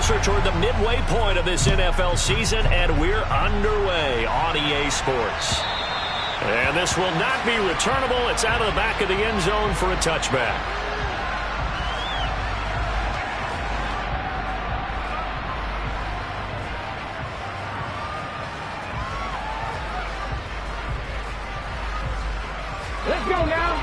closer toward the midway point of this NFL season, and we're underway on EA Sports. And this will not be returnable. It's out of the back of the end zone for a touchback. Let's go now.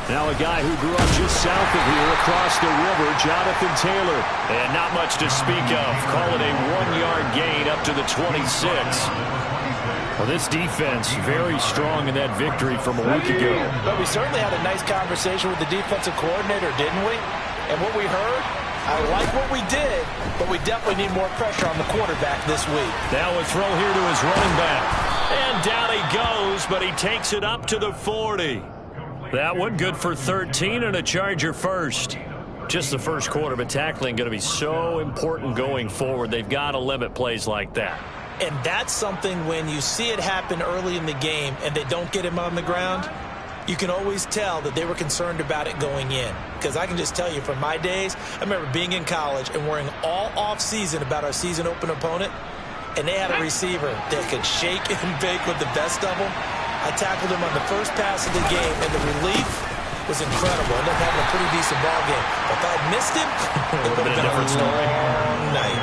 Now a guy who grew up just south of here across the river, Jonathan Taylor. And not much to speak of. Call it a 1-yard gain up to the 26. Well, this defense very strong in that victory from a week ago. But we certainly had a nice conversation with the defensive coordinator, didn't we? And what we heard, I like what we did, but we definitely need more pressure on the quarterback this week. Now a throw here to his running back. And down he goes, but he takes it up to the 40. That one good for 13 and a Charger first. Just the first quarter, but tackling going to be so important going forward. They've got to limit plays like that. And that's something when you see it happen early in the game and they don't get him on the ground, you can always tell that they were concerned about it going in. Because I can just tell you from my days, I remember being in college and worrying all off-season about our season open opponent, and they had a receiver that could shake and bake with the best of them. I tackled him on the first pass of the game, and the relief was incredible. Ended up having a pretty decent ball game. But if I had missed him, it would have been a different long night.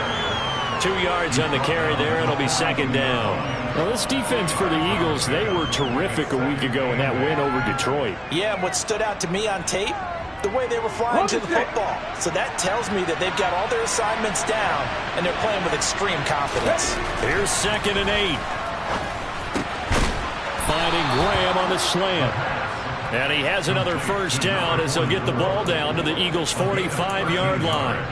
2 yards on the carry there. It'll be second down. Well, this defense for the Eagles, they were terrific a week ago in that win over Detroit. Yeah, and what stood out to me on tape, the way they were flying to the football. So that tells me that they've got all their assignments down, and they're playing with extreme confidence. Here's 2nd and 8. Finding Graham on the slant. And he has another first down as they'll get the ball down to the Eagles' 45-yard line.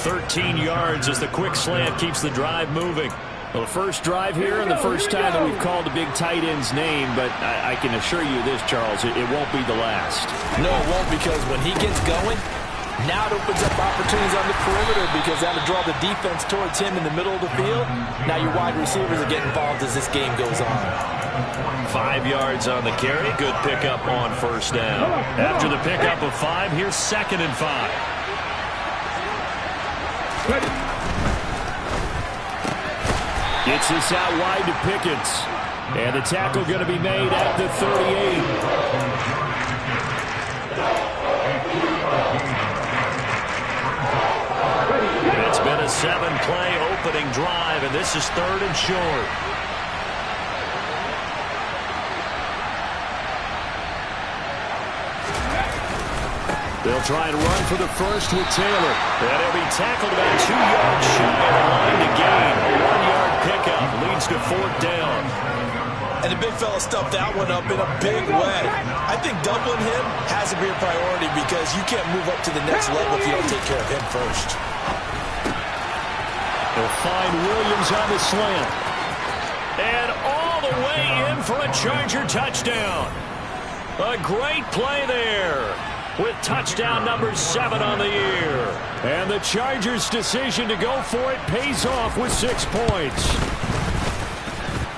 13 yards as the quick slant keeps the drive moving. Well, the first drive here and the first time that we've called the big tight end's name, but I can assure you this, Charles, it won't be the last. No, it won't, because when he gets going, now it opens up opportunities on the perimeter because that'll draw the defense towards him in the middle of the field. Now your wide receivers are getting involved as this game goes on. 5 yards on the carry. Good pickup on first down. After the pickup of 5, here's 2nd and 5. Gets this out wide to Pickens. And the tackle going to be made at the 38. It's been a 7-play opening drive, and this is 3rd and short. They'll try and run for the first with Taylor. And he'll be tackled about 2 yards shy of the line to gain. A 1-yard pickup leads to 4th down. And the big fella stuffed that one up in a big way. I think doubling him has to be a priority because you can't move up to the next level if you don't take care of him first. They'll find Williams on the slant. And all the way in for a Charger touchdown. A great play there, with touchdown number 7 on the year. And the Chargers' decision to go for it pays off with 6 points.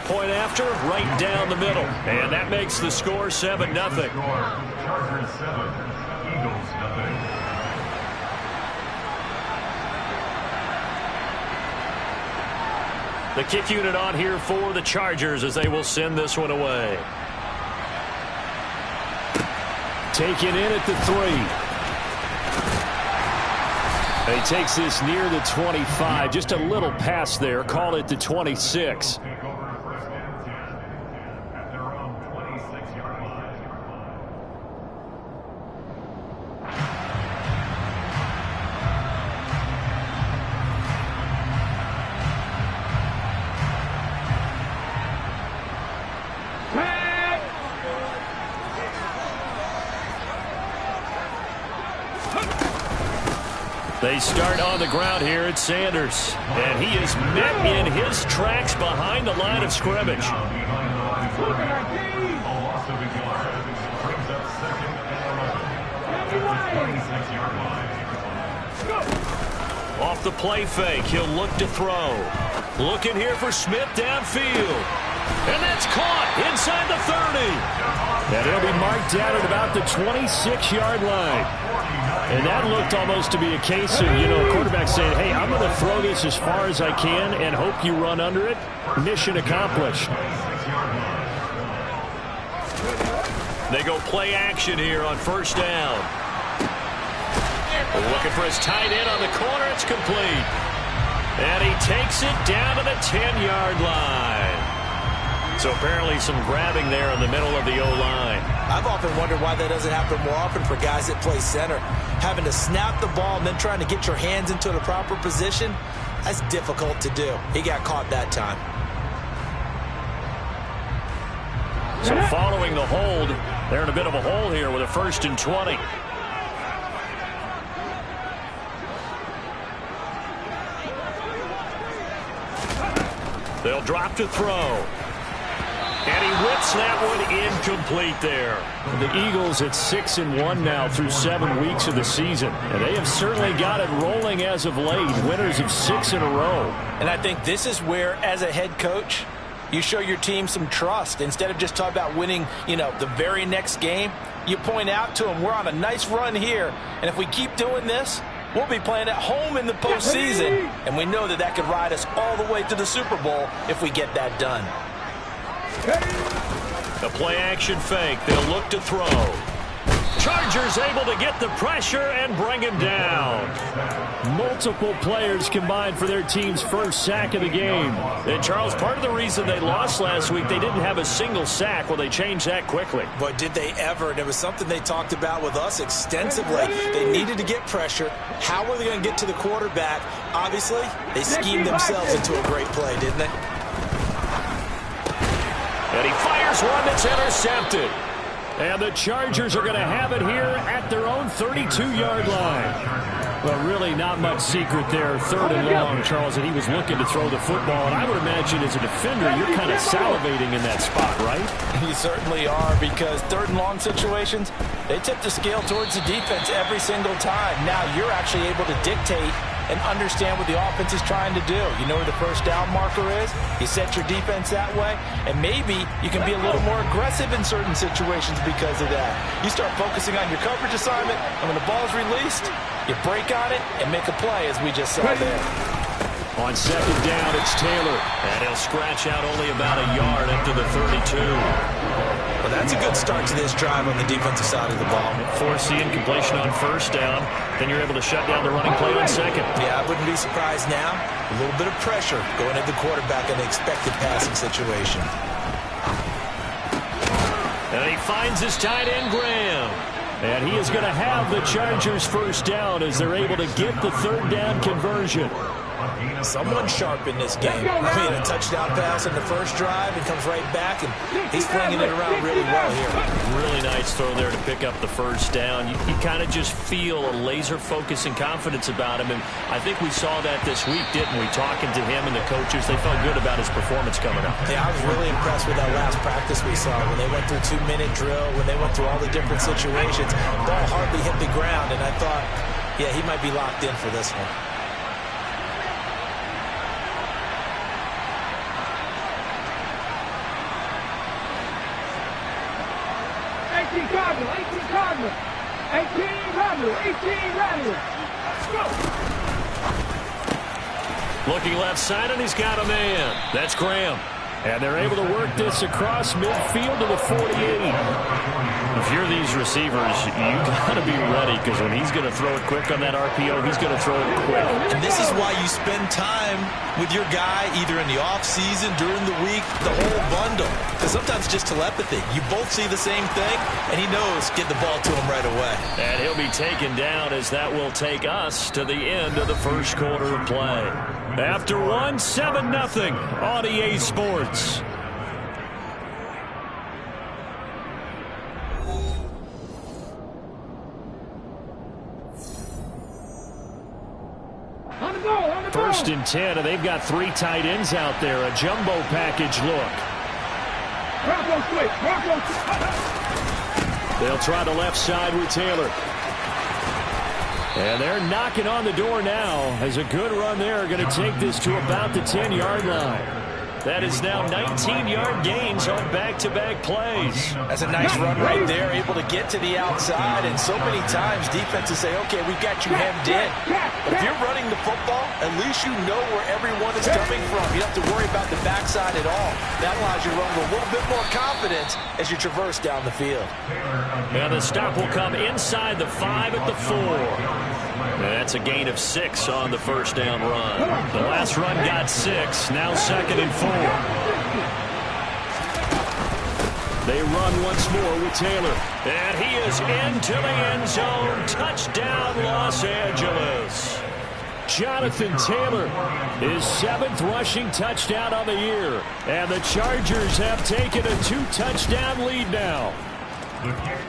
Point after, right down the middle. And that makes the score 7-0. Chargers 7, Eagles 0. The kick unit on here for the Chargers as they will send this one away. Taken in at the 3. He takes this near the 25. Just a little pass there. Call it the 26. They start on the ground here at Sanders. And he is met in his tracks behind the line of scrimmage. Off the play fake, he'll look to throw. Looking here for Smith downfield. And that's caught inside the 30. And it'll be marked down at about the 26-yard line. And that looked almost to be a case of, a quarterback saying, hey, I'm going to throw this as far as I can and hope you run under it. Mission accomplished. They go play action here on first down. Looking for his tight end on the corner. It's complete. And he takes it down to the 10-yard line. So apparently some grabbing there in the middle of the O-line. I've often wondered why that doesn't happen more often for guys that play center. Having to snap the ball and then trying to get your hands into the proper position, that's difficult to do. He got caught that time. So following the hold, they're in a bit of a hole here with a 1st and 20. They'll drop to throw. And he whips that one incomplete there. The Eagles at 6-1 now through 7 weeks of the season. And they have certainly got it rolling as of late. Winners of 6 in a row. And I think this is where, as a head coach, you show your team some trust. Instead of just talking about winning, the very next game, you point out to them, we're on a nice run here. And if we keep doing this, we'll be playing at home in the postseason. And we know that could ride us all the way to the Super Bowl if we get that done. The play-action fake. They'll look to throw. Chargers able to get the pressure and bring him down. Multiple players combined for their team's first sack of the game. And, Charles, part of the reason they lost last week, they didn't have a single sack. Well, they changed that quickly. But did they ever? And it was something they talked about with us extensively. They needed to get pressure. How were they going to get to the quarterback? Obviously, they schemed themselves into a great play, didn't they? And he fires one that's intercepted. And the Chargers are going to have it here at their own 32-yard line. Well, really not much secret there. 3rd and long, Charles, and he was looking to throw the football. And I would imagine as a defender, you're kind of salivating in that spot, right? You certainly are, because 3rd and long situations, they tip the scale towards the defense every single time. Now you're actually able to dictate and understand what the offense is trying to do. You know where the first down marker is. You set your defense that way, and maybe you can be a little more aggressive in certain situations because of that. You start focusing on your coverage assignment, and when the ball is released, you break on it and make a play, as we just saw there. On 2nd down, it's Taylor, and he'll scratch out only about a yard up to the 32. Well, that's a good start to this drive on the defensive side of the ball. Force the incompletion on 1st down. Then you're able to shut down the running play on 2nd. Yeah, I wouldn't be surprised now. A little bit of pressure going at the quarterback in the expected passing situation. And he finds his tight end, Graham. And he is going to have the Chargers' first down as they're able to get the 3rd down conversion. Someone sharp in this game. I mean, a touchdown pass in the first drive and comes right back, and he's flinging it around really well here. Really nice throw there to pick up the first down. You kind of just feel a laser focus and confidence about him, and I think we saw that this week, didn't we? Talking to him and the coaches, they felt good about his performance coming up. Yeah, I was really impressed with that last practice we saw when they went through 2-minute drill, when they went through all the different situations. Ball hardly hit the ground, and I thought, yeah, he might be locked in for this one. Cardinal, 18 Cardinal. Go! Looking left side, and he's got a man. That's Graham. And they're able to work this across midfield to the 48. If you're these receivers, you got to be ready, because when he's going to throw it quick on that RPO, he's going to throw it quick. And this is why you spend time with your guy either in the offseason, during the week, the whole bundle. Because sometimes just telepathy. You both see the same thing, and he knows get the ball to him right away. And he'll be taken down, as that will take us to the end of the first quarter of play. After 7-0 on EA Sports. First and 10, and they've got 3 tight ends out there. A jumbo package look. They'll try the left side with Taylor. And they're knocking on the door now, as a good run there going to take this to about the 10-yard line. That is now 19-yard gains on back-to-back plays. That's a nice run right there, able to get to the outside, and so many times defenses say, okay, we've got you hemmed in. But if you're running the football, at least you know where everyone is coming from. You don't have to worry about the backside at all. That allows you to run with a little bit more confidence as you traverse down the field. And the stop will come inside the 5 at the 4. That's a gain of 6 on the first down run. The last run got 6, now 2nd and 4. They run once more with Taylor. And he is into the end zone. Touchdown, Los Angeles. Jonathan Taylor, his 7th rushing touchdown on the year. And the Chargers have taken a 2-touchdown lead now.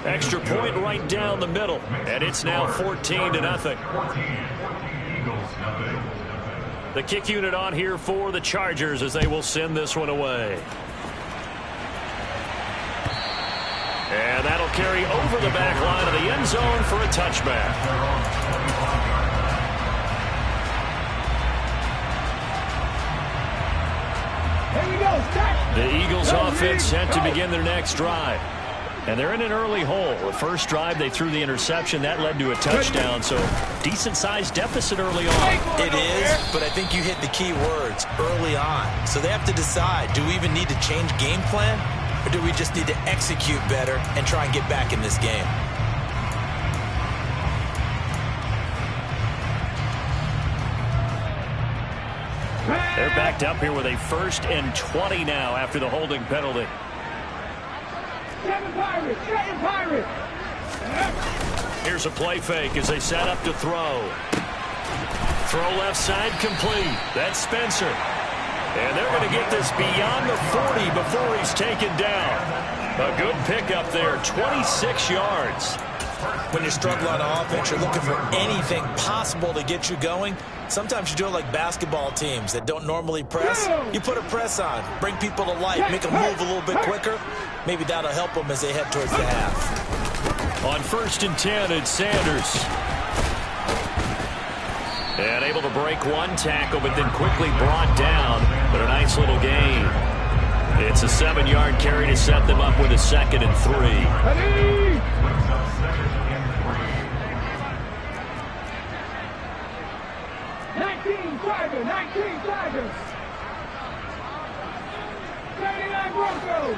Extra point right down the middle, and it's now 14-0. The kick unit on here for the Chargers as they will send this one away. And that'll carry over the back line of the end zone for a touchback. Here we go, start. The Eagles offense set to begin their next drive. And they're in an early hole. The first drive, they threw the interception. That led to a touchdown, so decent-sized deficit early on. It is, but I think you hit the key words, early on. So they have to decide, do we even need to change game plan, or do we just need to execute better and try and get back in this game? They're backed up here with a 1st and 20 now after the holding penalty. Here's a play fake as they set up to throw. Throw left side complete. That's Spencer. And they're going to get this beyond the 40 before he's taken down. A good pickup there, 26 yards. When you're struggling on offense, you're looking for anything possible to get you going. Sometimes you do it like basketball teams that don't normally press. You put a press on, bring people to life, make them move a little bit quicker. Maybe that'll help them as they head towards the half. On 1st and 10, it's Sanders. And able to break one tackle, but then quickly brought down. But a nice little gain. It's a 7-yard carry to set them up with a 2nd and 3. 19 Tigers. 39 Broncos.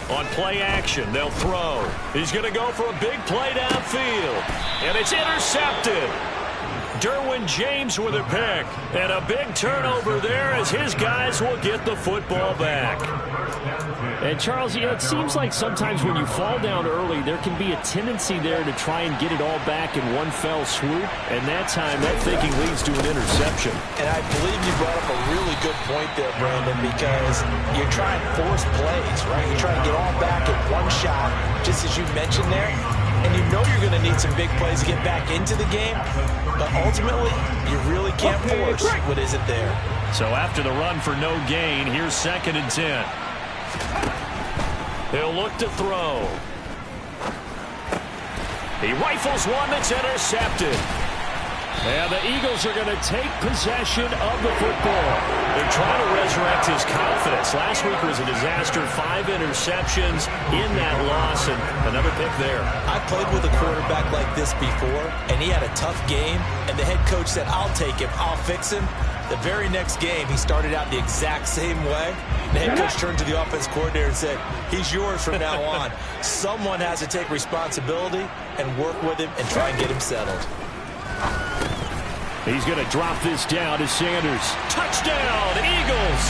On play action, they'll throw. He's going to go for a big play downfield. And it's intercepted. Derwin James with a pick. And a big turnover there as his guys will get the football back. And Charles, you know, it seems like sometimes when you fall down early, there can be a tendency there to try and get it all back in one fell swoop. And that time, that thinking leads to an interception. And I believe you brought up a really good point there, Brandon, because you're trying to force plays, right? You're trying to get all back in one shot, just as you mentioned there. And you know you're going to need some big plays to get back into the game. But ultimately, you really can't force what isn't there. So after the run for no gain, here's 2nd and 10. He'll look to throw. He rifles one that's intercepted. And the Eagles are going to take possession of the football. They're trying to resurrect his confidence. Last week was a disaster. 5 interceptions in that loss, and another pick there. I played with a quarterback like this before, and he had a tough game, and the head coach said, I'll take him, I'll fix him. The very next game, he started out the exact same way. The head coach turned to the offense coordinator and said, he's yours from now on. Someone has to take responsibility and work with him and try and get him settled. He's going to drop this down to Sanders. Touchdown, Eagles!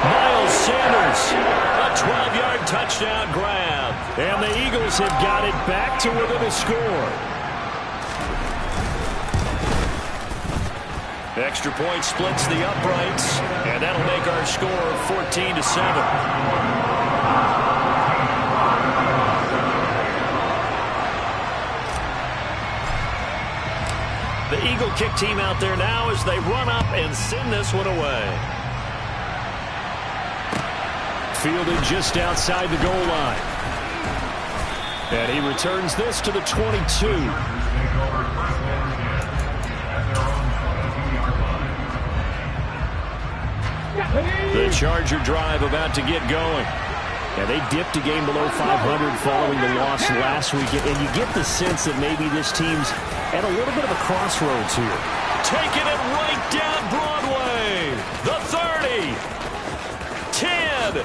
Miles Sanders, a 12-yard touchdown grab. And the Eagles have got it back to within a score. Extra point splits the uprights, and that'll make our score 14-7. The Eagle kick team out there now as they run up and send this one away. Fielded just outside the goal line. And he returns this to the 22. The Charger drive about to get going. Yeah, they dipped a game below 500 following the loss last week, and you get the sense that maybe this team's at a little bit of a crossroads here. Taking it right down Broadway. The 30. 10.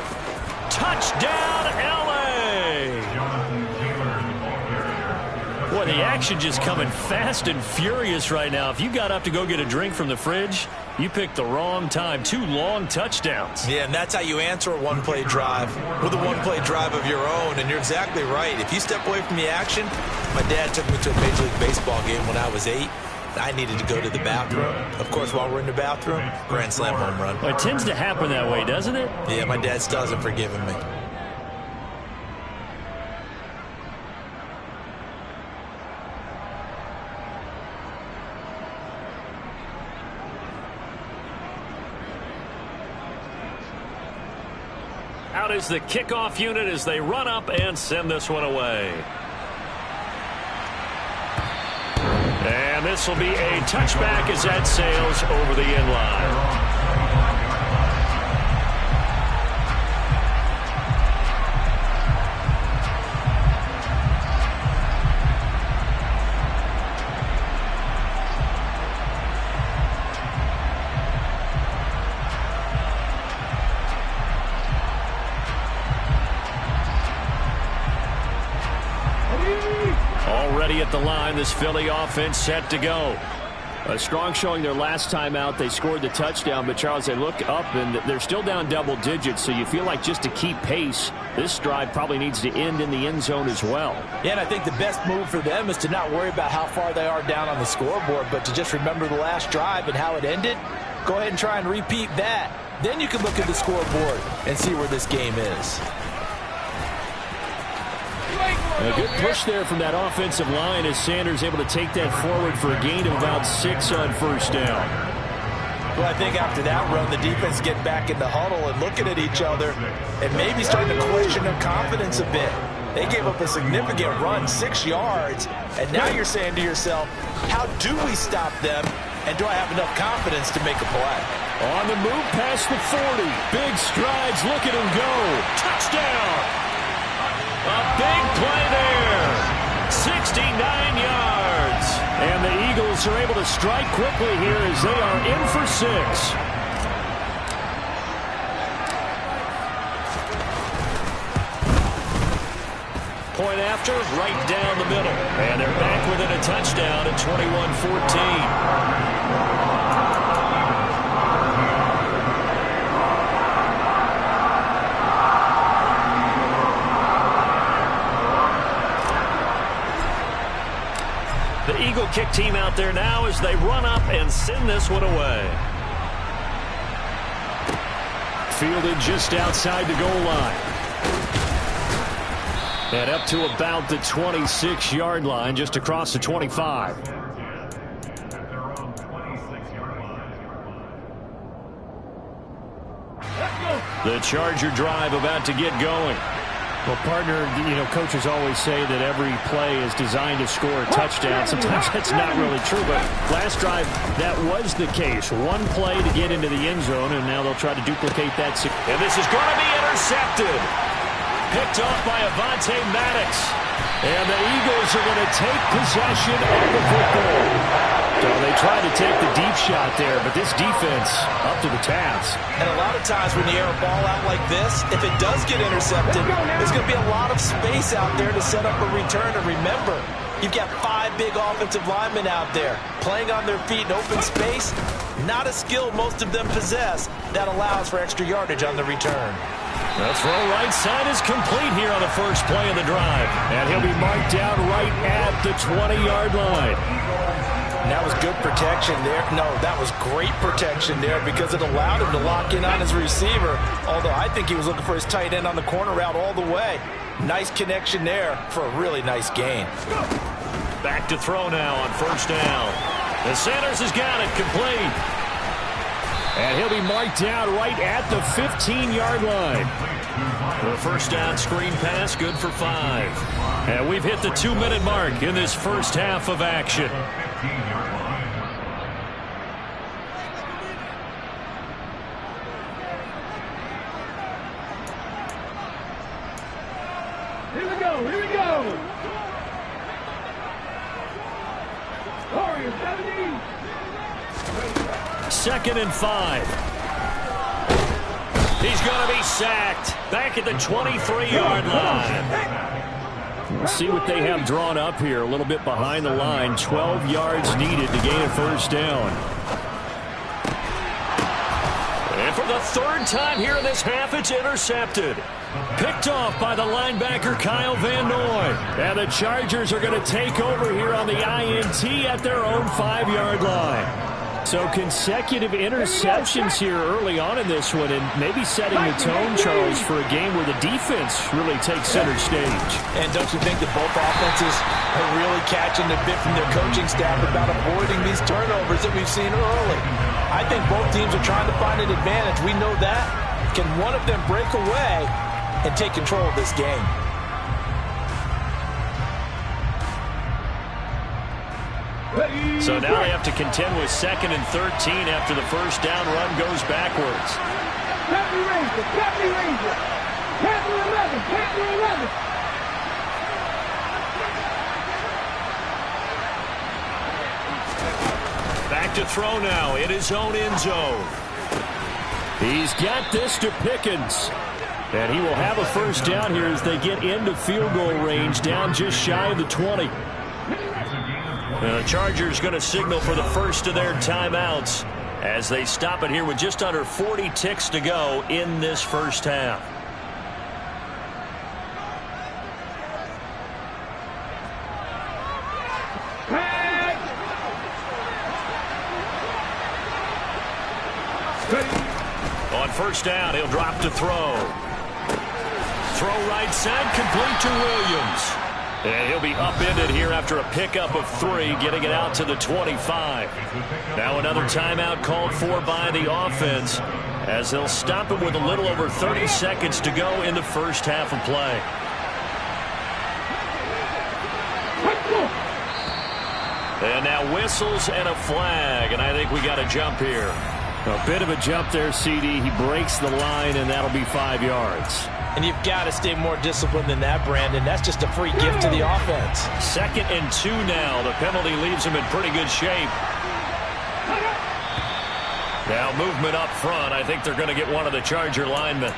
Touchdown, L.A. Boy, the action just coming fast and furious right now. If you got up to go get a drink from the fridge, you picked the wrong time. 2 long touchdowns. Yeah, and that's how you answer a one-play drive with a one-play drive of your own. And you're exactly right. If you step away from the action, my dad took me to a Major League Baseball game when I was 8. I needed to go to the bathroom. Of course, while we're in the bathroom, grand slam home run. Well, it tends to happen that way, doesn't it? Yeah, my dad still hasn't forgiven me. Out is the kickoff unit as they run up and send this one away. And this will be a touchback as that sails over the end line. Already at the line, this Philly offense set to go. A strong showing their last time out. They scored the touchdown, but Charles, they look up and they're still down double digits, so you feel like just to keep pace, this drive probably needs to end in the end zone as well. Yeah, and I think the best move for them is to not worry about how far they are down on the scoreboard, but to just remember the last drive and how it ended. Go ahead and try and repeat that. Then you can look at the scoreboard and see where this game is. A good push there from that offensive line as Sanders able to take that forward for a gain of about 6 on first down. Well, I think after that run, the defense get back in the huddle and looking at each other and maybe starting to question their confidence a bit. They gave up a significant run, 6 yards, and now you're saying to yourself, how do we stop them, and do I have enough confidence to make a play? On the move past the 40. Big strides, look at him go. Touchdown! A big play there. 69 yards. And the Eagles are able to strike quickly here as they are in for 6. Point after, right down the middle. And they're back within a touchdown at 21-14. The Eagle kick team out there now as they run up and send this one away. Fielded just outside the goal line. And up to about the 26-yard line, just across the 25. The Charger drive about to get going. Well, partner, coaches always say that every play is designed to score a touchdown. Sometimes that's not really true, but last drive, that was the case. One play to get into the end zone, and now they'll try to duplicate that. And this is going to be intercepted. Picked off by Avonte Maddox. And the Eagles are going to take possession of the football. So they tried to take the deep shot there, but this defense up to the task. And a lot of times when you air a ball out like this, if it does get intercepted, there's going to be a lot of space out there to set up a return. And remember, you've got 5 big offensive linemen out there playing on their feet in open space. Not a skill most of them possess that allows for extra yardage on the return. The throw right side is complete here on the first play of the drive. And he'll be marked down right at the 20-yard line. And that was good protection there. No, that was great protection there because it allowed him to lock in on his receiver. Although I think he was looking for his tight end on the corner route all the way. Nice connection there for a really nice gain. Back to throw now on first down. And Sanders has got it complete. And he'll be marked down right at the 15-yard line. The first down screen pass, good for 5. And we've hit the 2-minute mark in this first half of action. Here we go. Warriors 70. 2nd and 5. He's going to be sacked. Back at the 23-yard line. Let's see what they have drawn up here. A little bit behind the line. 12 yards needed to gain a first down. And for the 3rd time here in this half, it's intercepted. Picked off by the linebacker, Kyle Van Noy. And the Chargers are going to take over here on the INT at their own 5-yard line. So consecutive interceptions here early on in this one, and maybe setting the tone, Charles, for a game where the defense really takes center stage. And don't you think that both offenses are really catching a bit from their coaching staff about avoiding these turnovers that we've seen early? I think both teams are trying to find an advantage. We know that. Can one of them break away and take control of this game? So now they have to contend with 2nd and 13 after the first down run goes backwards. Captain Ranger. Captain Ranger. Captain 11. Captain 11. Back to throw now in his own end zone. He's got this to Pickens. And he will have a first down here as they get into field goal range, down just shy of the 20. The Chargers going to signal for the first of their timeouts as they stop it here with just under 40 ticks to go in this first half. On first down, he'll drop to throw. Throw right side, complete to Williams. And he'll be upended here after a pickup of 3, getting it out to the 25. Now another timeout called for by the offense as they'll stop him with a little over 30 seconds to go in the first half of play. And now whistles and a flag, and I think we got a jump here. A bit of a jump there, CD. He breaks the line, and that'll be 5 yards. And you've got to stay more disciplined than that, Brandon. That's just a free gift to the offense. 2nd and 2 now. The penalty leaves him in pretty good shape. Now movement up front. I think they're going to get one of the Charger linemen.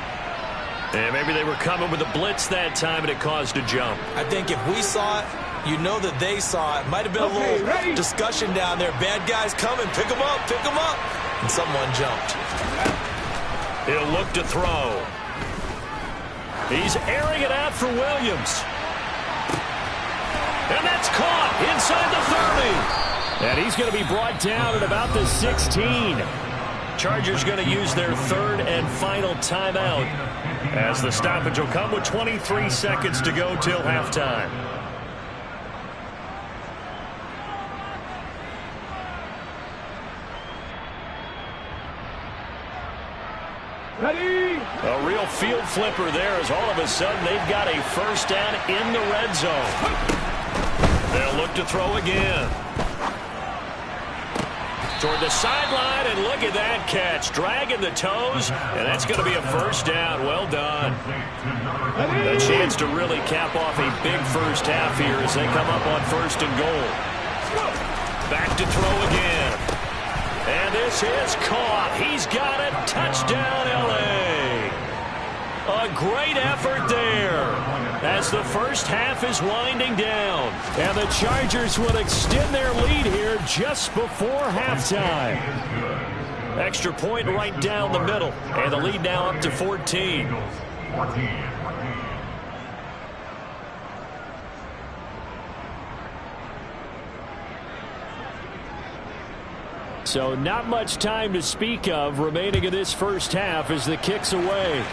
And maybe they were coming with a blitz that time, and it caused a jump. I think if we saw it, you know that they saw it. Might have been a little discussion down there. Bad guys coming. Pick them up. Pick them up. And someone jumped. He'll look to throw. He's airing it out for Williams. And that's caught inside the 30. And he's going to be brought down at about the 16. Chargers going to use their 3rd and final timeout as the stoppage will come with 23 seconds to go till halftime. Ready. A real field flipper there as all of a sudden they've got a first down in the red zone. They'll look to throw again. Toward the sideline, and look at that catch. Dragging the toes, and that's going to be a first down. Well done. A chance to really cap off a big first half here as they come up on 1st and goal. Back to throw again. And this is caught. He's got it. Touchdown, L.A. A great effort there as the first half is winding down. And the Chargers will extend their lead here just before halftime. Extra point right down the middle. And the lead now up to 14. So not much time to speak of remaining in this first half as the kick's away.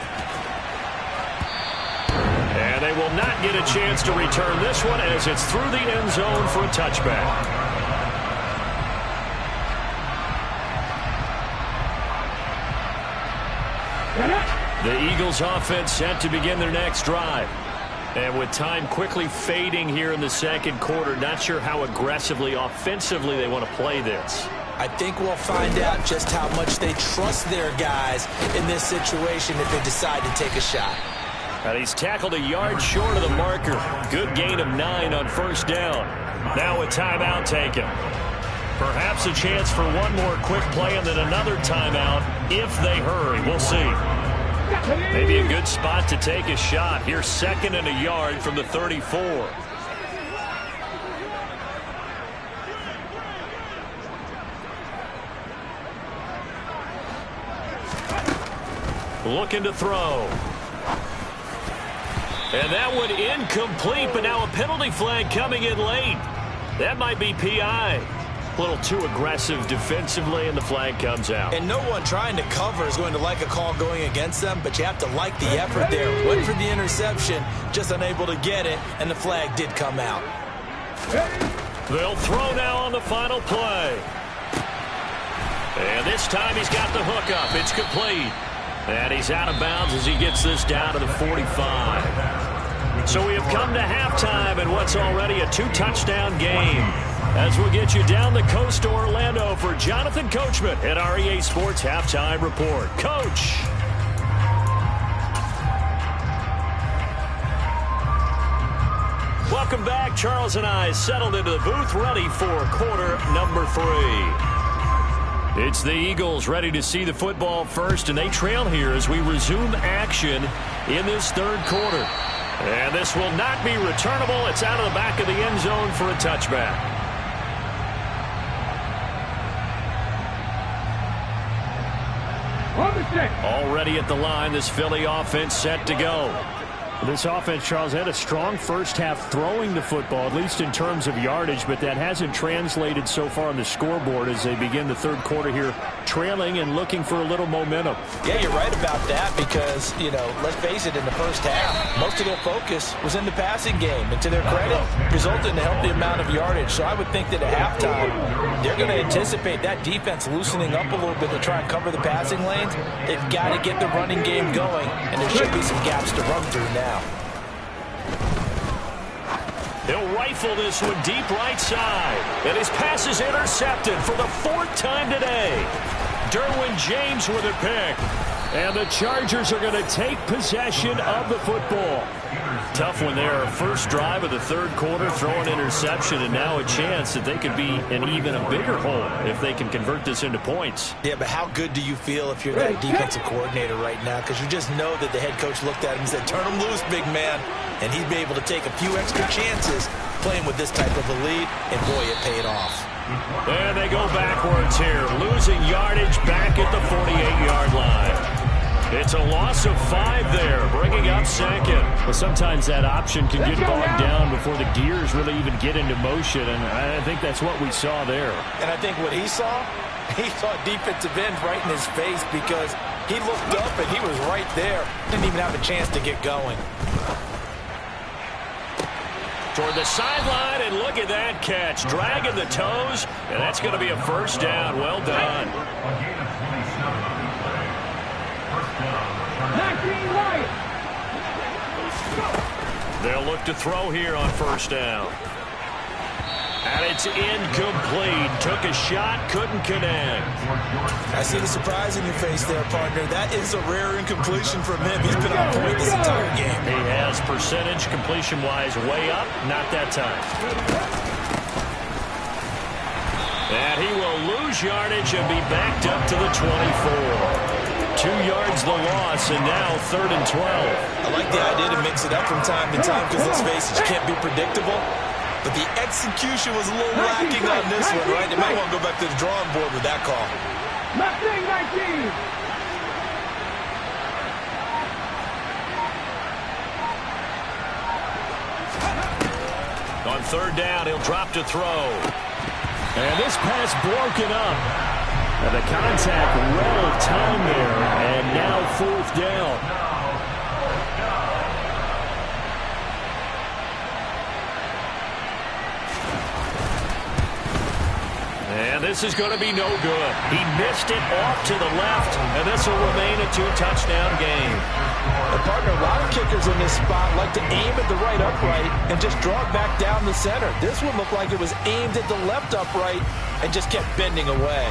And they will not get a chance to return this one as it's through the end zone for a touchback. The Eagles offense set to begin their next drive. And with time quickly fading here in the second quarter, not sure how aggressively, offensively they want to play this. I think we'll find out just how much they trust their guys in this situation if they decide to take a shot. And he's tackled a yard short of the marker. Good gain of 9 on first down. Now a timeout taken. Perhaps a chance for one more quick play and then another timeout if they hurry. We'll see. Maybe a good spot to take a shot. Here's 2nd and a yard from the 34. Looking to throw. And that one incomplete, but now a penalty flag coming in late. That might be PI. A little too aggressive defensively, and the flag comes out. And no one trying to cover is going to like a call going against them, but you have to like the effort there. Went for the interception, just unable to get it, and the flag did come out. They'll throw now on the final play. And this time he's got the hook up. It's complete. And he's out of bounds as he gets this down to the 45. So we have come to halftime in what's already a 2-touchdown game. As we'll get you down the coast to Orlando for Jonathan Coachman at our EA Sports Halftime Report. Coach. Welcome back. Charles and I settled into the booth, ready for quarter number 3. It's the Eagles ready to see the football first, and they trail here as we resume action in this third quarter. And this will not be returnable. It's out of the back of the end zone for a touchback. Already at the line, this Philly offense set to go. This offense, Charles, had a strong first half throwing the football, at least in terms of yardage, but that hasn't translated so far on the scoreboard as they begin the third quarter here, trailing and looking for a little momentum. Yeah, you're right about that because, you know, let's face it, in the first half, most of their focus was in the passing game. And to their credit, resulted in a healthy amount of yardage. So I would think that at halftime, they're going to anticipate that defense loosening up a little bit to try and cover the passing lanes. They've got to get the running game going, and there should be some gaps to run through now. They'll rifle this one deep right side. And his pass is intercepted for the 4th time today. Derwin James with a pick. And the Chargers are going to take possession of the football. Tough one there. First drive of the third quarter, throw an interception, and now a chance that they could be in even a bigger hole if they can convert this into points. Yeah, but how good do you feel if you're that defensive coordinator right now? Because you just know that the head coach looked at him and said, turn him loose, big man. And he'd be able to take a few extra chances playing with this type of a lead, and boy, it paid off. And they go backwards here, losing yardage back at the 48-yard line. It's a loss of 5 there, bringing up 2nd. Well, sometimes that option can get bogged down before the gears really even get into motion, and I think that's what we saw there. And I think what he saw defensive end right in his face because he looked up and he was right there. Didn't even have a chance to get going. Toward the sideline, and look at that catch. Dragging the toes, and that's going to be a first down. Well done. They'll look to throw here on first down. And it's incomplete. Took a shot, couldn't connect. I see the surprise in your face there, partner. That is a rare incompletion from him. He's been on point this entire game. He has percentage completion-wise way up. Not that time. And he will lose yardage and be backed up to the 24. 2 yards the loss, and now 3rd and 12. I like the idea to mix it up from time to time because, let's face it, you can't be predictable. But the execution was a little lacking on this one, right? They might want to go back to the drawing board with that call. Mustang 19. On 3rd down, he'll drop to throw. And this pass broken up. And the contact well of time there, and now 4th down. And this is going to be no good. He missed it off to the left, and this will remain a 2-touchdown game. And partner, a lot of kickers in this spot like to aim at the right upright and just draw it back down the center. This one looked like it was aimed at the left upright and just kept bending away.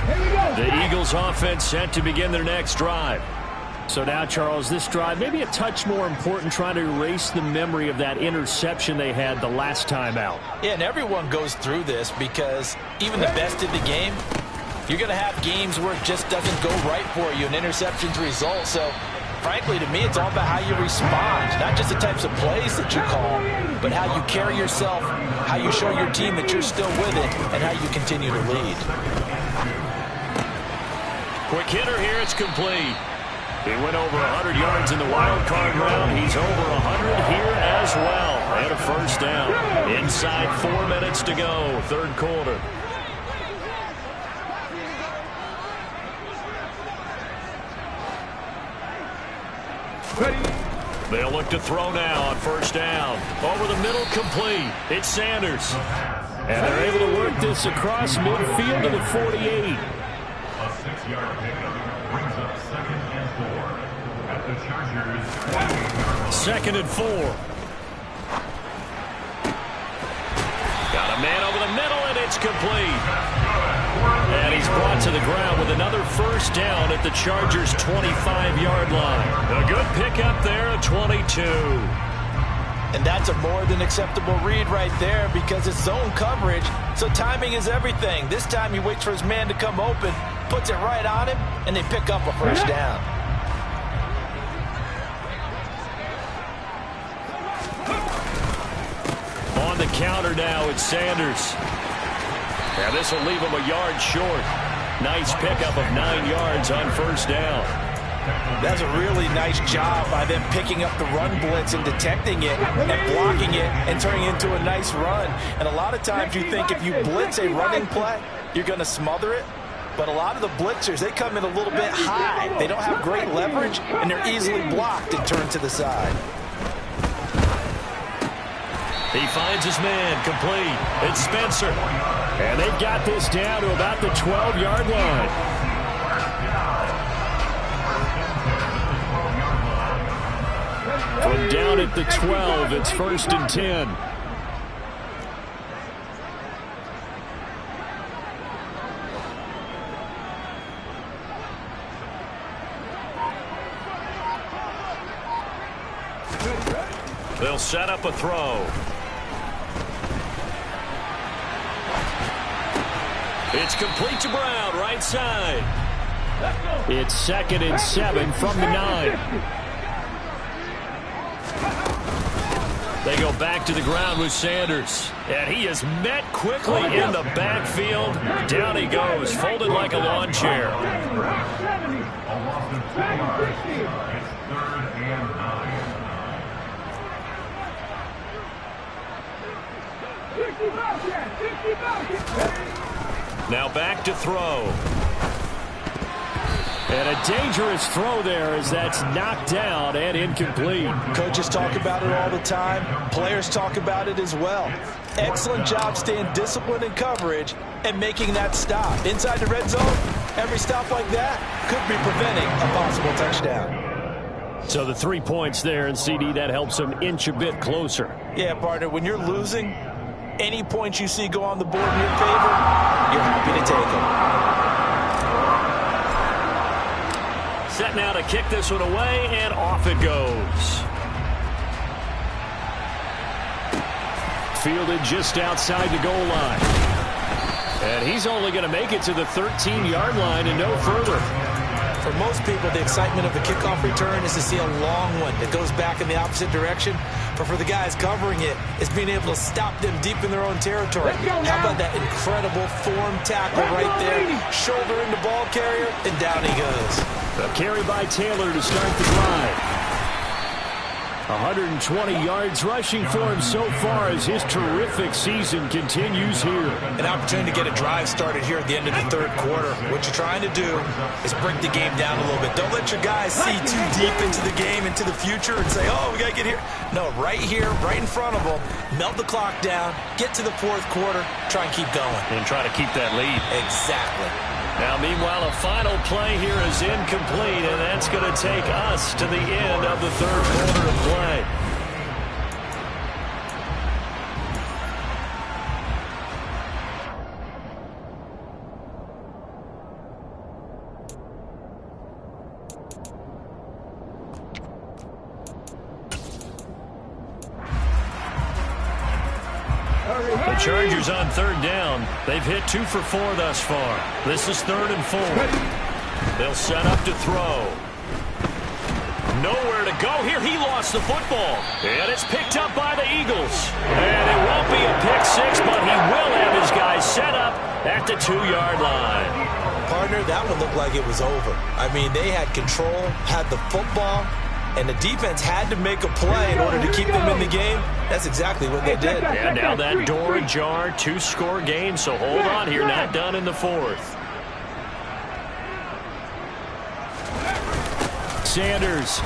Here we go. The Eagles offense set to begin their next drive. So now, Charles, this drive maybe a touch more important, trying to erase the memory of that interception they had the last time out. Yeah, and everyone goes through this because even the best in the game, you're going to have games where it just doesn't go right for you, and interceptions result. So, frankly, to me, it's all about how you respond, not just the types of plays that you call, but how you carry yourself, how you show your team that you're still with it, and how you continue to lead. Quick hitter here, it's complete. He went over 100 yards in the wild card round. He's over 100 here as well. And a first down. Inside 4 minutes to go, third quarter. They'll look to throw now on first down. Over the middle, complete. It's Sanders. And they're able to work this across midfield to the 48. A 6-yard pickup brings up 2nd and 4 at the Chargers. 2nd and 4. Got a man over the middle, and it's complete. And he's brought to the ground with another first down at the Chargers' 25-yard line. A good pickup there at 22. And that's a more than acceptable read right there because it's zone coverage, so timing is everything. This time he waits for his man to come open, puts it right on him, and they pick up a first down. On the counter now, it's Sanders. Now this will leave him a yard short. Nice pickup of 9 yards on first down. That's a really nice job by them picking up the run blitz and detecting it and blocking it and turning it into a nice run. And a lot of times you think if you blitz a running play, you're going to smother it. But a lot of the blitzers, they come in a little bit high. They don't have great leverage, and they're easily blocked and turned to the side. He finds his man, complete. It's Spencer. And they've got this down to about the 12-yard line. From down at the 12, it's 1st and 10. They'll set up a throw. It's complete to Brown, right side. It's 2nd and 7 from the 9. They go back to the ground with Sanders. And he is met quickly in the backfield. Down he goes, folded like a lawn chair. A loss of 2 yards. It's 3rd and 9. Now back to throw. And a dangerous throw there as that's knocked down and incomplete. Coaches talk about it all the time. Players talk about it as well. Excellent job staying disciplined in coverage and making that stop. Inside the red zone, every stop like that could be preventing a possible touchdown. So the 3 points there, and CD, that helps them inch a bit closer. Yeah, partner, when you're losing, any points you see go on the board in your favor, you're happy to take them. Set now to kick this one away, and off it goes. Fielded just outside the goal line. And he's only going to make it to the 13-yard line and no further. For most people, the excitement of the kickoff return is to see a long one that goes back in the opposite direction. But for the guys covering it, it's being able to stop them deep in their own territory. How about that incredible form tackle right there? Shoulder into ball carrier, and down he goes. A carry by Taylor to start the drive. 120 yards rushing for him so far as his terrific season continues here. An opportunity to get a drive started here at the end of the third quarter. What you're trying to do is break the game down a little bit. Don't let your guys see too deep into the game, into the future, and say, oh, we got to get here. No, right here, right in front of them, melt the clock down, get to the fourth quarter, try and keep going. And try to keep that lead. Exactly. Now, meanwhile, a final play here is incomplete, and that's going to take us to the end of the third quarter of play. Chargers on third down. They've hit 2 for 4 thus far. This is 3rd and 4. They'll set up to throw. Nowhere to go here. He lost the football. And it's picked up by the Eagles. And it won't be a pick 6, but he will have his guys set up at the 2-yard line. Partner, that one looked like it was over. I mean, they had control, had the football, and the defense had to make a play in order to keep them in the game. That's exactly what they did. And now that door ajar, 2-score game, so hold on here, not done in the 4th. Sanders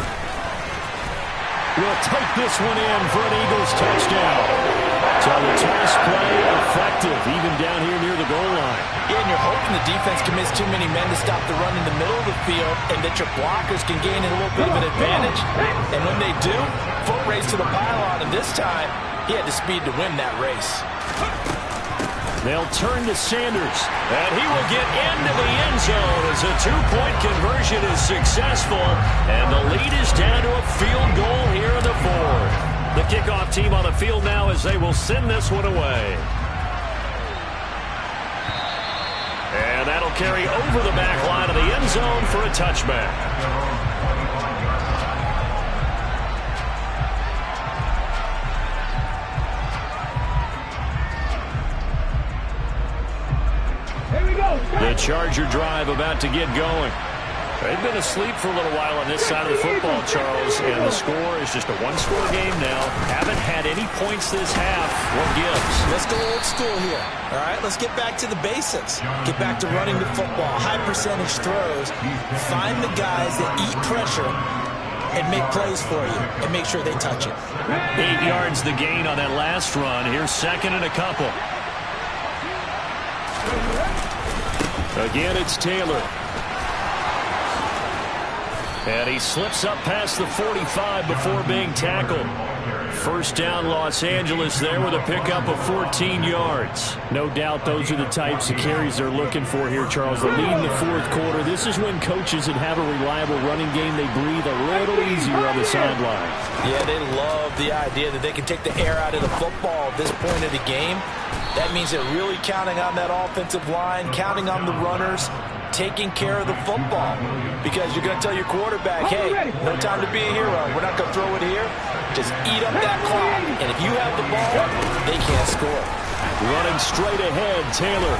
will take this one in for an Eagles touchdown. So the toss play effective, even down here near the goal line. Yeah, and you're hoping the defense commits too many men to stop the run in the middle of the field and that your blockers can gain a little bit of an advantage. And when they do, foot race to the pylon, and this time, he had the speed to win that race. They'll turn to Sanders. And he will get into the end zone as a 2-point conversion is successful. And the lead is down to a field goal here in the 4th. The kickoff team on the field now as they will send this one away. And that'll carry over the back line of the end zone for a touchback. The Charger drive about to get going. They've been asleep for a little while on this side of the football, Charles, and the score is just a 1-score game now. Haven't had any points this half. What gives? Let's go old school here. All right, let's get back to the basics. Get back to running the football, high percentage throws. Find the guys that eat pressure and make plays for you and make sure they touch it. 8 yards the gain on that last run. Here's 2nd and a couple. Again, it's Taylor. And he slips up past the 45 before being tackled. First down, Los Angeles there with a pickup of 14 yards. No doubt those are the types of carries they're looking for here, Charles. The lead in the 4th quarter. This is when coaches that have a reliable running game, they breathe a little easier on the sideline. Yeah, they love the idea that they can take the air out of the football at this point of the game. That means they're really counting on that offensive line, counting on the runners, taking care of the football. Because you're going to tell your quarterback, hey, no time to be a hero. We're not going to throw it here. Just eat up that clock. And if you have the ball, they can't score. Running straight ahead, Taylor.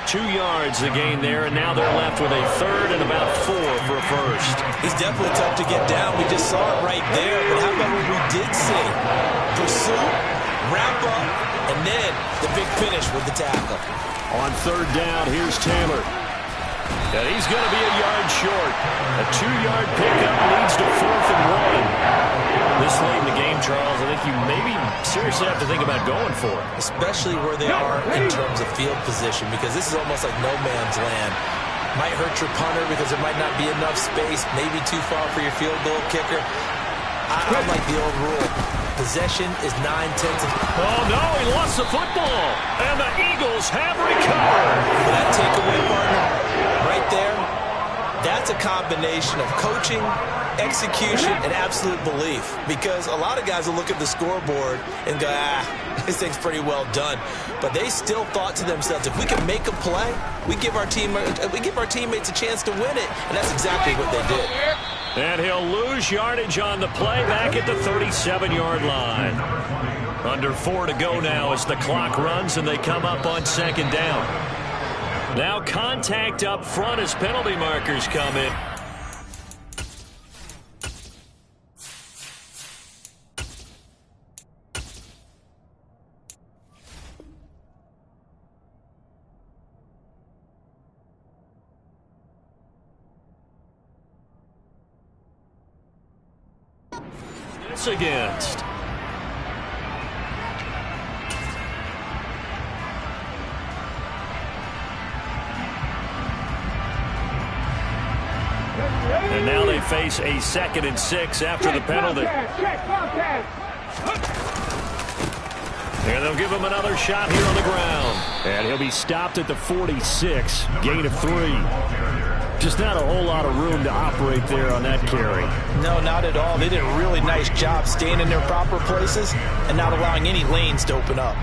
2 yards the gain there, and now they're left with a 3rd and about 4 for a first. He's definitely tough to get down. We just saw it right there. But how about what we did see? Pursuit, wrap up, and then the big finish with the tackle. On 3rd down, here's Taylor. And he's going to be a yard short. A 2-yard pickup leads to 4th and 1. This late in the game, Charles, I think you maybe seriously have to think about going for it. Especially where they are in terms of field position, because this is almost like no man's land. Might hurt your punter because there might not be enough space, maybe too far for your field goal kicker. I like the old rule. Possession is 9/10. Oh, no, he lost the football. And the Eagles have recovered. For that takeaway, partner, right there, that's a combination of coaching, execution, and absolute belief. Because a lot of guys will look at the scoreboard and go, this thing's pretty well done. But they still thought to themselves, if we can make a play, we give our teammates a chance to win it. And that's exactly what they did. And he'll lose yardage on the play back at the 37-yard line. Under 4 to go now as the clock runs and they come up on 2nd down. Now contact up front as penalty markers come in. Against. And now they face a 2nd and 6 after the penalty. And they'll give him another shot here on the ground. And he'll be stopped at the 46, gain of 3. Just not a whole lot of room to operate there on that carry. No, not at all. They did a really nice job staying in their proper places and not allowing any lanes to open up.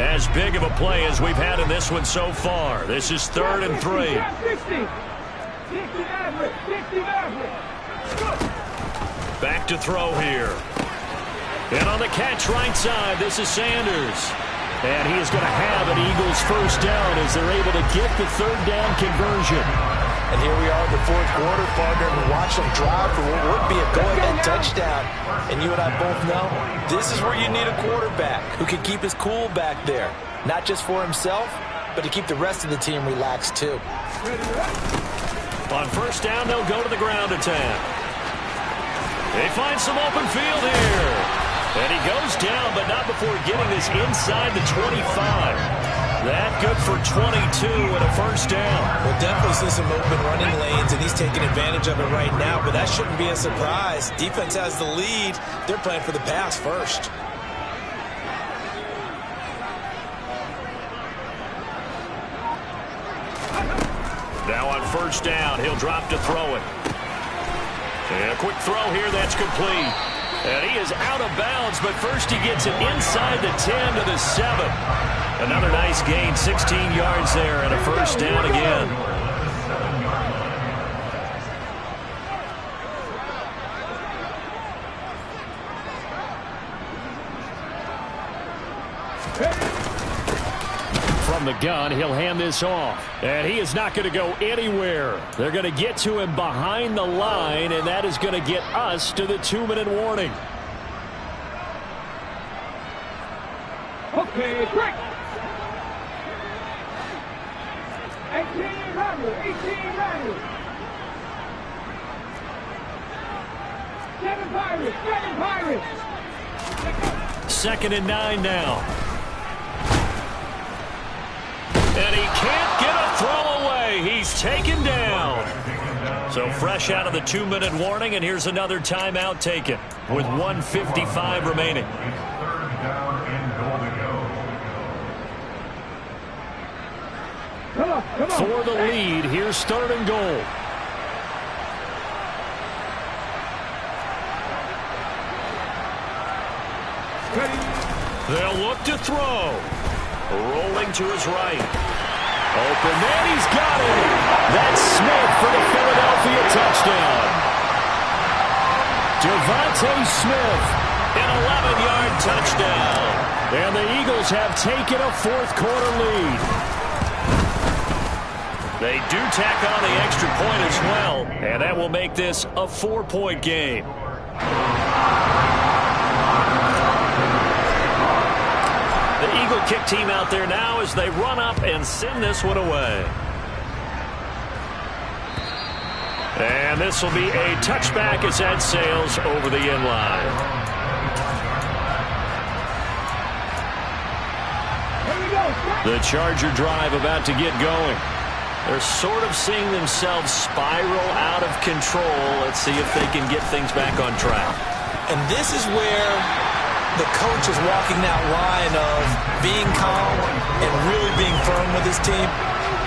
As big of a play as we've had in this one so far. This is 3rd and 3. Back to throw here. And on the catch right side, this is Sanders. And he is going to have an Eagles first down as they're able to get the 3rd down conversion. And here we are in the 4th quarter, partner, and watch them drive for what would be a go-ahead touchdown. And you and I both know this is where you need a quarterback who can keep his cool back there. Not just for himself, but to keep the rest of the team relaxed too. On first down, they'll go to the ground attack. They find some open field here. And he goes down, but not before getting this inside the 25. That good for 22 and a first down. We'll definitely see some open running lanes, and he's taking advantage of it right now, but that shouldn't be a surprise. Defense has the lead. They're playing for the pass first. Now on first down, he'll drop to throw it. And a quick throw here, that's complete. And he is out of bounds, but first he gets it inside the 10 to the 7. Another nice gain, 16 yards there, and a first down again. From the gun, he'll hand this off. And he is not going to go anywhere. They're going to get to him behind the line, and that is going to get us to the 2-minute warning. Okay, quick. 18 runners. 7 Pirates. 7 Pirates. 2nd and 9 now. And he can't get a throw away. He's taken down. So fresh out of the 2-minute warning, and here's another timeout taken with 1:55 remaining. Come on. For the lead, here's 3rd and goal. They'll look to throw. Rolling to his right. Open, and he's got it. That's Smith for the Philadelphia touchdown. Devontae Smith. An 11-yard touchdown. And the Eagles have taken a 4th quarter lead. They do tack on the extra point as well, and that will make this a 4-point game. The Eagle kick team out there now as they run up and send this one away. And this will be a touchback as that sails over the end line. The Charger drive about to get going. They're sort of seeing themselves spiral out of control. Let's see if they can get things back on track. And this is where the coach is walking that line of being calm and really being firm with his team.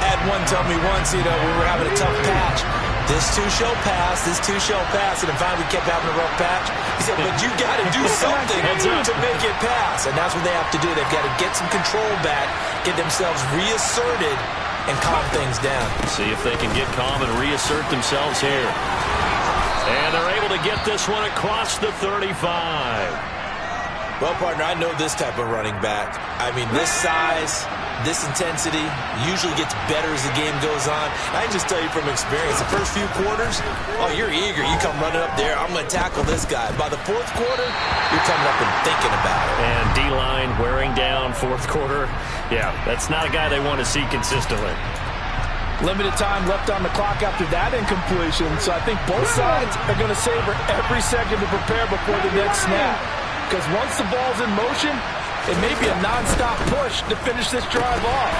Had one tell me once, we were having a tough patch. This too shall pass, this too shall pass. And in fact, we kept having a rough patch. He said, but you got to do something to make it pass. And that's what they have to do. They've got to get some control back, get themselves reasserted, and calm things down. See if they can get calm and reassert themselves here. And they're able to get this one across the 35. Well, partner, I know this type of running back. I mean, this size, this intensity usually gets better as the game goes on. I can just tell you from experience, the first few quarters, oh, you're eager. You come running up there, I'm going to tackle this guy. By the 4th quarter, you're coming up and thinking about it. And D-line wearing down 4th quarter. Yeah, that's not a guy they want to see consistently. Limited time left on the clock after that incompletion, so I think both sides are going to savor every second to prepare before the next snap. Because once the ball's in motion, It may be a non-stop push to finish this drive off.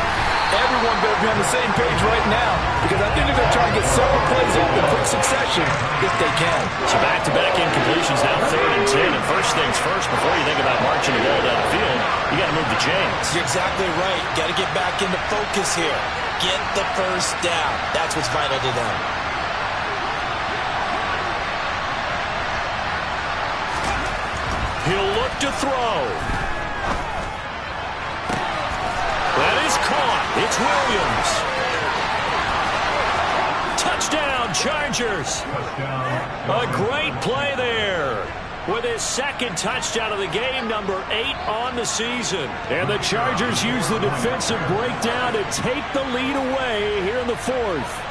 Everyone better be on the same page right now because I think they're going to try to get several plays off in quick succession if they can. So back-to-back incompletions now, 3rd and 10. And first things first, before you think about marching the ball down the field, you got to move the chains. You're exactly right. Got to get back into focus here. Get the first down. That's what's vital to them. He'll look to throw. That is caught. It's Williams. Touchdown, Chargers. A great play there. With his second touchdown of the game, number 8 on the season. And the Chargers use the defensive breakdown to take the lead away here in the 4th.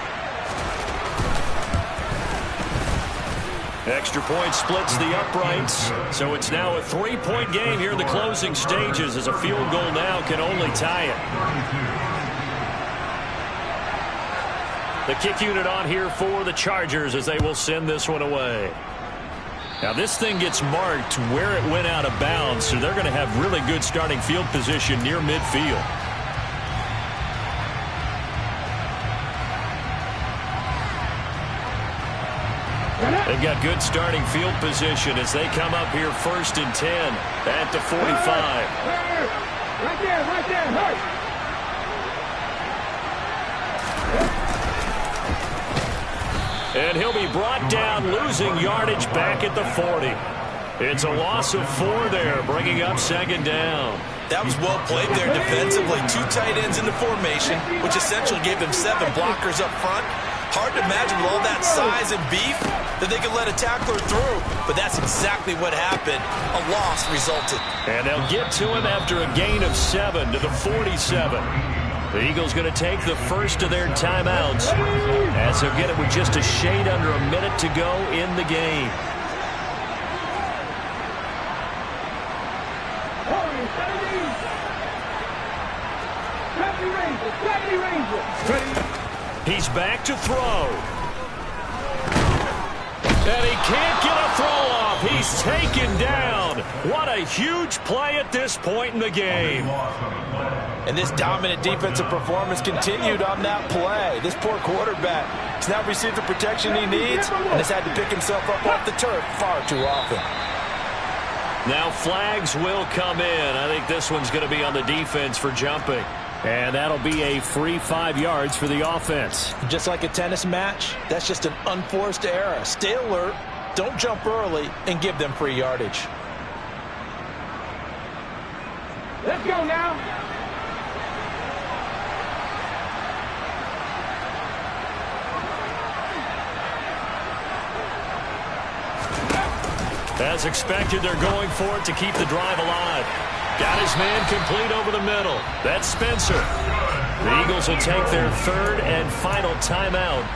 Extra point splits the uprights, so it's now a 3-point game here in the closing stages as a field goal now can only tie it. The kick unit on here for the Chargers as they will send this one away. Now this thing gets marked where it went out of bounds, so they're going to have really good starting field position near midfield. They've got good starting field position as they come up here 1st and 10 at the 45. Right there, hurt. And he'll be brought down, losing yardage back at the 40. It's a loss of 4 there, bringing up 2nd down. That was well played there defensively. 2 tight ends in the formation, which essentially gave them 7 blockers up front. Hard to imagine with all that size and beef that they could let a tackler through. But that's exactly what happened. A loss resulted. And they'll get to him after a gain of 7 to the 47. The Eagles going to take the first of their timeouts as they'll get it with just a shade under a minute to go in the game. He's back to throw. And he can't get a throw off. He's taken down. What a huge play at this point in the game. And this dominant defensive performance continued on that play. This poor quarterback has now received the protection he needs and has had to pick himself up off the turf far too often. Now flags will come in. I think this one's going to be on the defense for jumping. And that'll be a free 5 yards for the offense. Just like a tennis match, that's just an unforced error. Stay alert, don't jump early, and give them free yardage. Let's go now. As expected, they're going for it to keep the drive alive. Got his man complete over the middle. That's Spencer. The Eagles will take their 3rd and final timeout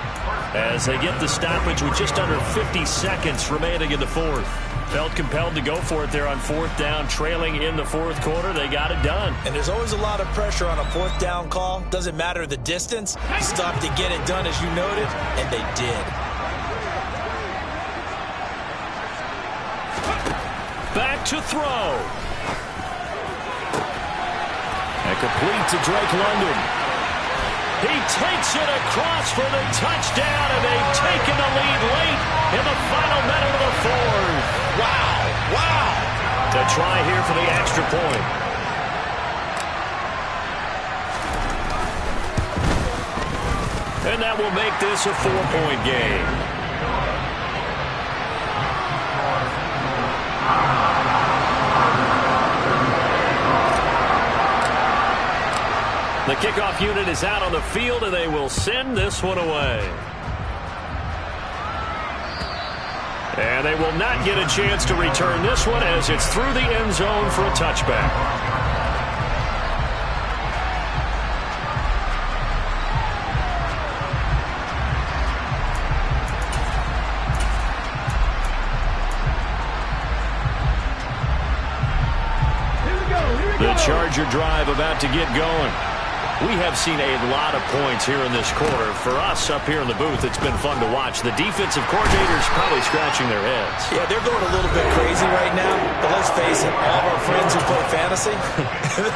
as they get the stoppage with just under 50 seconds remaining in the 4th. Felt compelled to go for it there on 4th down, trailing in the 4th quarter. They got it done. And there's always a lot of pressure on a 4th down call. Doesn't matter the distance. You still have to get it done, as you noted, and they did. Back to throw. And complete to Drake London. He takes it across for the touchdown, and they've taken the lead late in the final minute of the 4th. Wow. To try here for the extra point. And that will make this a 4-point game. The kickoff unit is out on the field, and they will send this one away. And they will not get a chance to return this one as it's through the end zone for a touchback. The Charger drive about to get going. We have seen a lot of points here in this quarter. For us up here in the booth, it's been fun to watch. The defensive coordinators probably scratching their heads. Yeah, they're going a little bit crazy right now. But let's face it, all of our friends who play fantasy,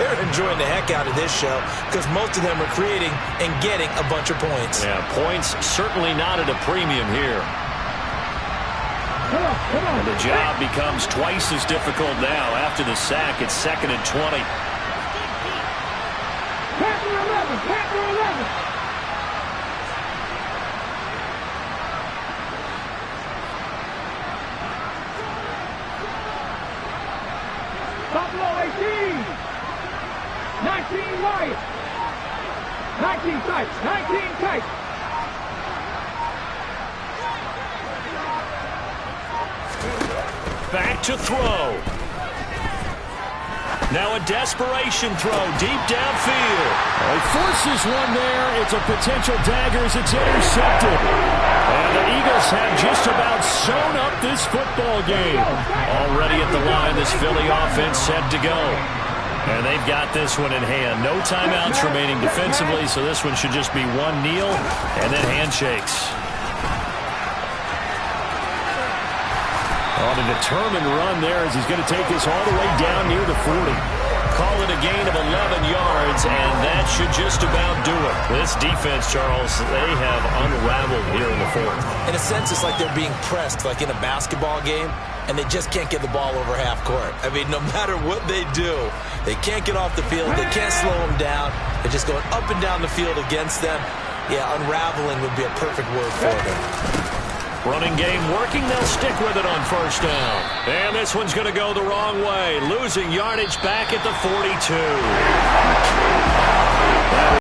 they're enjoying the heck out of this show because most of them are creating and getting a bunch of points. Yeah, points certainly not at a premium here. And the job becomes twice as difficult now after the sack. It's 2nd and 20. Panther 11, Panther 11. Buffalo 18. 19 Wyatt. 19 tight, 19 tight. Back to throw. Now a desperation throw deep downfield. He forces one there. It's a potential dagger as it's intercepted. And the Eagles have just about sewn up this football game. Already at the line, this Philly offense set to go. And they've got this one in hand. No timeouts remaining defensively, so this one should just be one kneel and then handshakes. On a determined run there as he's going to take this all the way down near the 40. Call it a gain of 11 yards, and that should just about do it. This defense, Charles, they have unraveled here in the 4th. In a sense, it's like they're being pressed like in a basketball game, and they just can't get the ball over half court. I mean, no matter what they do, they can't get off the field. They can't slow them down. They're just going up and down the field against them. Yeah, unraveling would be a perfect word for them. Running game working. They'll stick with it on 1st down. And this one's going to go the wrong way. Losing yardage back at the 42.